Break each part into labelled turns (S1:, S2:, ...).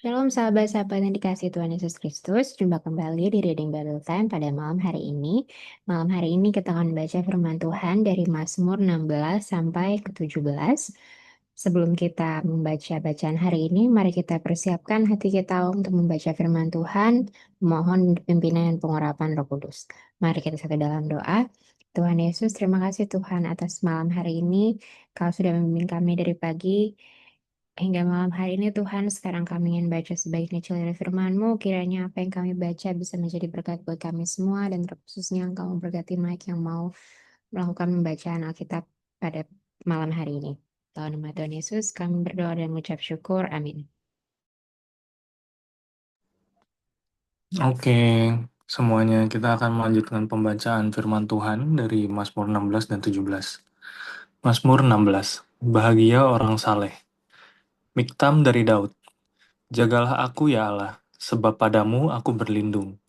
S1: Shalom sahabat-sahabat yang dikasih Tuhan Yesus Kristus. Jumpa kembali di Reading Bible Time pada malam hari ini. Malam hari ini kita akan membaca firman Tuhan dari Mazmur 16 sampai ke 17. Sebelum kita membaca bacaan hari ini, mari kita persiapkan hati kita untuk membaca firman Tuhan, mohon pimpinan dan pengurapan Roh Kudus. Mari kita satu dalam doa. Tuhan Yesus, terima kasih Tuhan atas malam hari ini. Kau sudah membimbing kami dari pagi hingga malam hari ini Tuhan, sekarang kami ingin baca sebaiknya dari firman-Mu. Kiranya apa yang kami baca bisa menjadi berkat buat kami semua, dan terkhususnya Engkau memberkati Mike yang mau melakukan pembacaan Alkitab pada malam hari ini. Dalam nama Tuhan Yesus, kami berdoa dan mengucap syukur. Amin.
S2: Oke, semuanya kita akan melanjutkan pembacaan firman Tuhan dari Mazmur 16 dan 17. Mazmur 16, bahagia orang saleh. Miktam dari Daud, jagalah aku ya Allah, sebab padamu aku berlindung.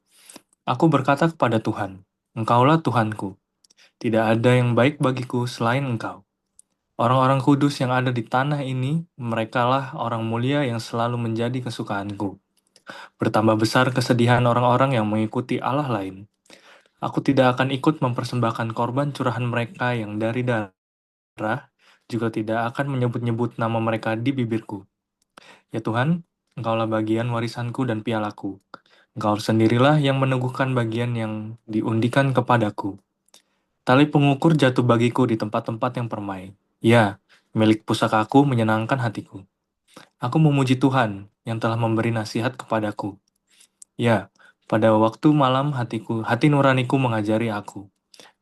S2: Aku berkata kepada Tuhan, Engkaulah Tuhanku, tidak ada yang baik bagiku selain Engkau. Orang-orang kudus yang ada di tanah ini, merekalah orang mulia yang selalu menjadi kesukaanku. Bertambah besar kesedihan orang-orang yang mengikuti Allah lain. Aku tidak akan ikut mempersembahkan korban curahan mereka yang dari darah, juga tidak akan menyebut-nyebut nama mereka di bibirku. Ya Tuhan, Engkaulah bagian warisanku dan pialaku. Engkau sendirilah yang meneguhkan bagian yang diundikan kepadaku. Tali pengukur jatuh bagiku di tempat-tempat yang permai. Ya, milik pusakaku menyenangkan hatiku. Aku memuji Tuhan yang telah memberi nasihat kepadaku. Ya, pada waktu malam hati nuraniku mengajari aku.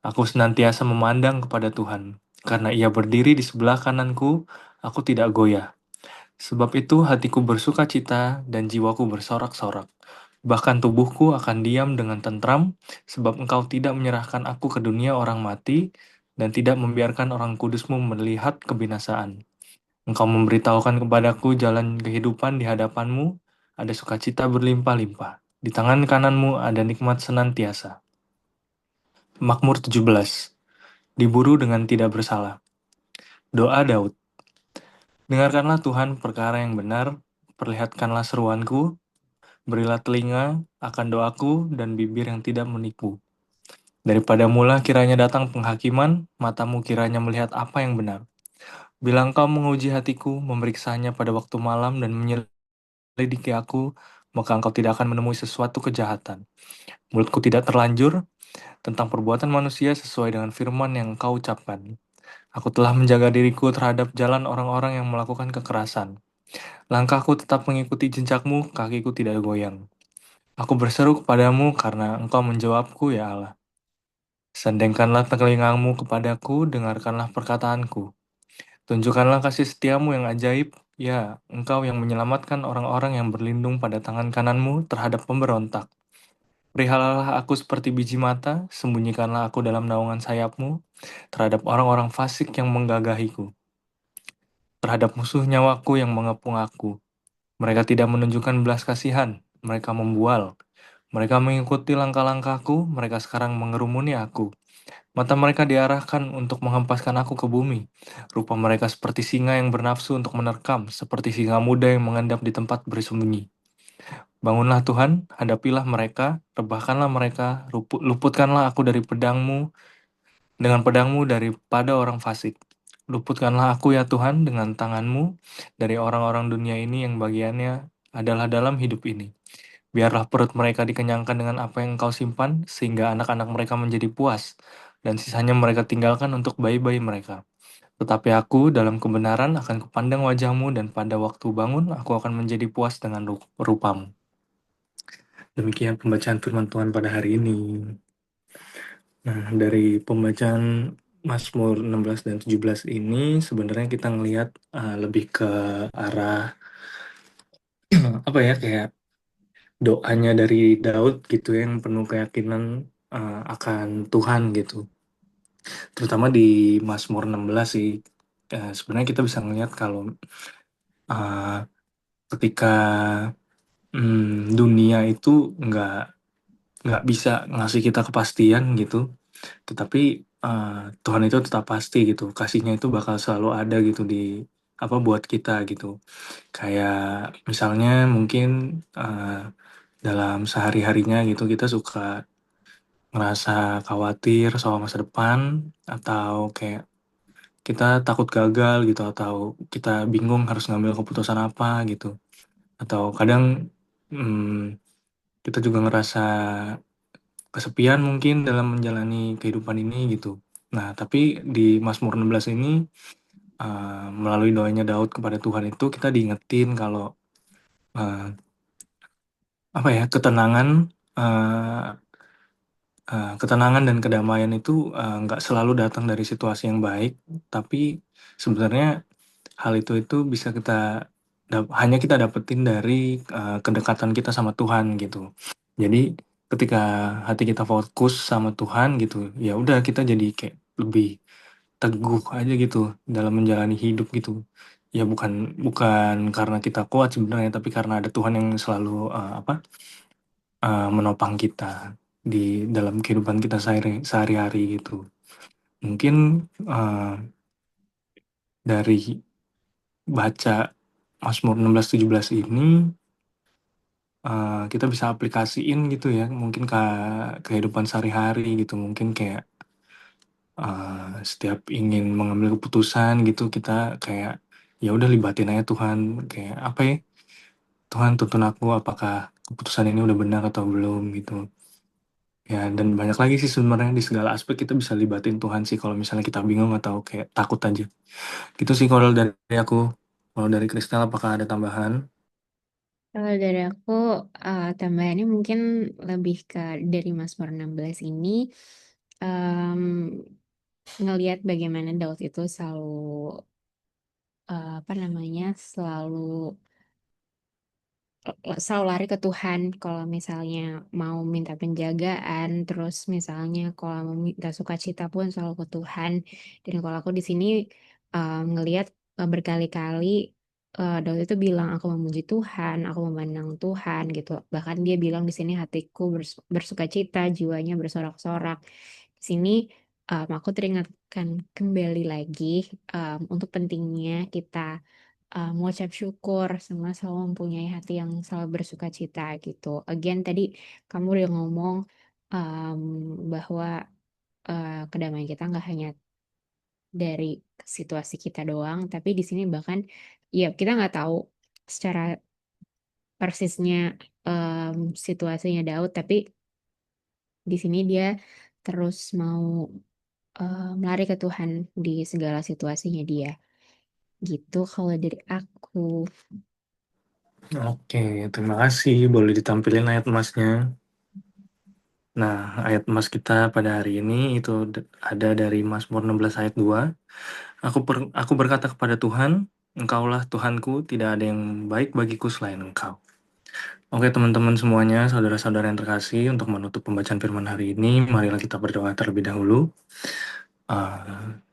S2: Aku senantiasa memandang kepada Tuhan, karena Ia berdiri di sebelah kananku, aku tidak goyah. Sebab itu hatiku bersuka cita dan jiwaku bersorak-sorak. Bahkan tubuhku akan diam dengan tentram, sebab Engkau tidak menyerahkan aku ke dunia orang mati, dan tidak membiarkan orang kudusmu melihat kebinasaan. Engkau memberitahukan kepadaku jalan kehidupan di hadapanmu, ada sukacita berlimpah-limpah. Di tangan kananmu ada nikmat senantiasa. Makmur 17. Diburu dengan tidak bersalah. Doa Daud. Dengarkanlah Tuhan perkara yang benar, perlihatkanlah seruanku, berilah telinga akan doaku dan bibir yang tidak menipu. Daripada mula kiranya datang penghakiman, matamu kiranya melihat apa yang benar. Bila engkau menguji hatiku, memeriksanya pada waktu malam dan menyelidiki aku, maka engkau tidak akan menemui sesuatu kejahatan. Mulutku tidak terlanjur tentang perbuatan manusia sesuai dengan firman yang engkau ucapkan. Aku telah menjaga diriku terhadap jalan orang-orang yang melakukan kekerasan. Langkahku tetap mengikuti jejakmu, kakiku tidak goyang. Aku berseru kepadamu karena engkau menjawabku, ya Allah. Sandengkanlah telingamu kepadaku, dengarkanlah perkataanku. Tunjukkanlah kasih setiamu yang ajaib, ya, engkau yang menyelamatkan orang-orang yang berlindung pada tangan kananmu terhadap pemberontak. Perihalalah aku seperti biji mata, sembunyikanlah aku dalam naungan sayapmu, terhadap orang-orang fasik yang menggagahiku, terhadap musuh nyawaku yang mengepung aku. Mereka tidak menunjukkan belas kasihan, mereka membual. Mereka mengikuti langkah-langkahku, mereka sekarang mengerumuni aku. Mata mereka diarahkan untuk menghempaskan aku ke bumi. Rupa mereka seperti singa yang bernafsu untuk menerkam, seperti singa muda yang mengendap di tempat bersembunyi. Bangunlah Tuhan, hadapilah mereka, rebahkanlah mereka, luputkanlah aku dari pedangmu, dengan pedangmu daripada orang fasik. Luputkanlah aku ya Tuhan dengan tanganmu dari orang-orang dunia ini yang bagiannya adalah dalam hidup ini. Biarlah perut mereka dikenyangkan dengan apa yang engkau simpan, sehingga anak-anak mereka menjadi puas, dan sisanya mereka tinggalkan untuk bayi-bayi mereka. Tetapi aku dalam kebenaran akan kupandang wajahmu, dan pada waktu bangun aku akan menjadi puas dengan rupamu. Demikian pembacaan firman Tuhan pada hari ini. Nah, dari pembacaan Mazmur 16 dan 17 ini sebenarnya kita ngelihat lebih ke arah apa ya, kayak doanya dari Daud gitu ya, yang penuh keyakinan akan Tuhan gitu. Terutama di Mazmur 16 sih, sebenarnya kita bisa ngelihat kalau uh, ketika dunia itu nggak nggak bisa ngasih kita kepastian gitu, tetapi Tuhan itu tetap pasti gitu, kasihnya itu bakal selalu ada gitu apa buat kita gitu. Kayak misalnya mungkin dalam sehari-harinya gitu kita suka ngerasa khawatir soal masa depan atau kayak kita takut gagal gitu atau kita bingung harus ngambil keputusan apa gitu. Atau kadang kita juga ngerasa kesepian mungkin dalam menjalani kehidupan ini gitu. Nah, tapi di Mazmur 16 ini melalui doanya Daud kepada Tuhan itu kita diingetin kalau uh, apa ya uh, ketenangan dan kedamaian itu nggak selalu datang dari situasi yang baik, tapi sebenarnya hal itu bisa hanya kita dapetin dari kedekatan kita sama Tuhan gitu. Jadi ketika hati kita fokus sama Tuhan gitu, ya udah kita jadi kayak lebih teguh aja gitu dalam menjalani hidup gitu. Ya bukan bukan karena kita kuat sebenarnya, tapi karena ada Tuhan yang selalu menopang kita di dalam kehidupan kita sehari-hari gitu. Mungkin uh, dari baca Mazmur 16-17 ini kita bisa aplikasiin gitu ya, mungkin ke kehidupan sehari-hari gitu. Mungkin kayak setiap ingin mengambil keputusan gitu kita kayak ya udah libatin aja Tuhan, kayak apa ya, Tuhan tuntun aku apakah keputusan ini udah benar atau belum gitu. Ya, dan banyak lagi sih sebenarnya di segala aspek kita bisa libatin Tuhan sih kalau misalnya kita bingung atau kayak takut aja. Gitu sih kalau dari aku. Kalau dari Kristal apakah ada tambahan?
S1: Kalau dari aku, tambahannya mungkin lebih ke dari Mazmur 16 ini, em, ngelihat bagaimana Daud itu selalu, apa namanya, selalu lari ke Tuhan kalau misalnya mau minta penjagaan, terus misalnya kalau mau minta sukacita pun selalu ke Tuhan. Dan kalau aku di sini ngelihat berkali-kali Daud itu bilang aku memuji Tuhan, aku memandang Tuhan gitu. Bahkan dia bilang di sini hatiku bersukacita, jiwanya bersorak-sorak. Di sini aku teringatkan kembali lagi untuk pentingnya kita mengucap syukur sama selalu mempunyai hati yang selalu bersuka cita gitu. Again tadi kamu udah ngomong um, bahwa kedamaian kita nggak hanya dari situasi kita doang, tapi di sini bahkan ya kita nggak tahu secara persisnya situasinya Daud, tapi di sini dia terus mau lari ke Tuhan di segala situasinya dia. Gitu kalau dari aku.
S2: Oke, terima kasih. Boleh ditampilin ayat emasnya. Nah, ayat emas kita pada hari ini itu ada dari Mazmur 16 ayat 2. Aku berkata kepada Tuhan, Engkaulah Tuhanku, tidak ada yang baik bagiku selain Engkau. Oke teman-teman semuanya, saudara-saudara yang terkasih, untuk menutup pembacaan firman hari ini, marilah kita berdoa terlebih dahulu.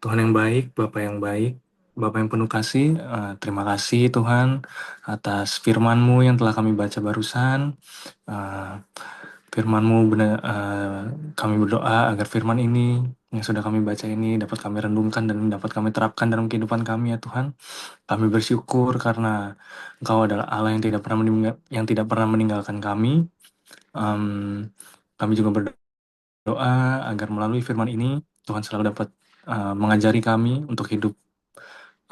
S2: Tuhan yang baik, Bapa yang baik, Bapa yang penuh kasih, terima kasih Tuhan atas firman-Mu yang telah kami baca barusan. Uh, Firman-Mu benar, kami berdoa agar firman ini yang sudah kami baca ini dapat kami renungkan dan dapat kami terapkan dalam kehidupan kami ya Tuhan. Kami bersyukur karena Engkau adalah Allah yang tidak pernah meninggalkan kami. Um, Kami juga berdoa agar melalui firman ini Tuhan selalu dapat mengajari kami untuk hidup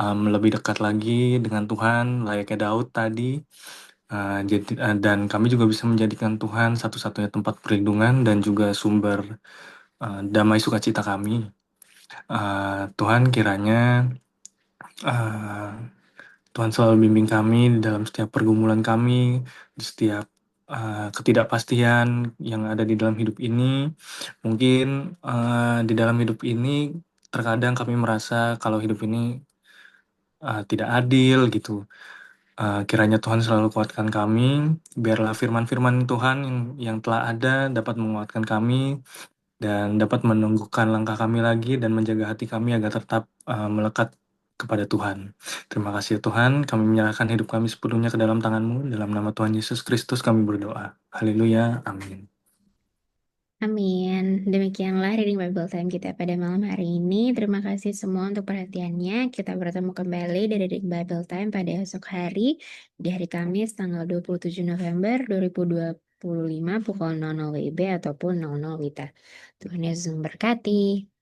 S2: lebih dekat lagi dengan Tuhan, layaknya Daud tadi. Dan kami juga bisa menjadikan Tuhan satu-satunya tempat perlindungan dan juga sumber damai sukacita kami. Tuhan kiranya uh, Tuhan selalu bimbing kami di dalam setiap pergumulan kami, di setiap ketidakpastian yang ada di dalam hidup ini. Mungkin di dalam hidup ini terkadang kami merasa kalau hidup ini tidak adil gitu. Kiranya Tuhan selalu kuatkan kami, biarlah firman-firman Tuhan yang telah ada dapat menguatkan kami dan dapat menunggukan langkah kami lagi dan menjaga hati kami agar tetap melekat kepada Tuhan. Terima kasih ya Tuhan, kami menyerahkan hidup kami sepenuhnya ke dalam tangan-Mu. Dalam nama Tuhan Yesus Kristus kami berdoa. Haleluya, amin.
S1: Amin. Demikianlah reading Bible Time kita pada malam hari ini. Terima kasih semua untuk perhatiannya. Kita bertemu kembali di reading Bible Time pada esok hari, di hari Kamis tanggal 27 November 2025 pukul 00 WIB ataupun 00 WITA. Tuhan Yesus memberkati.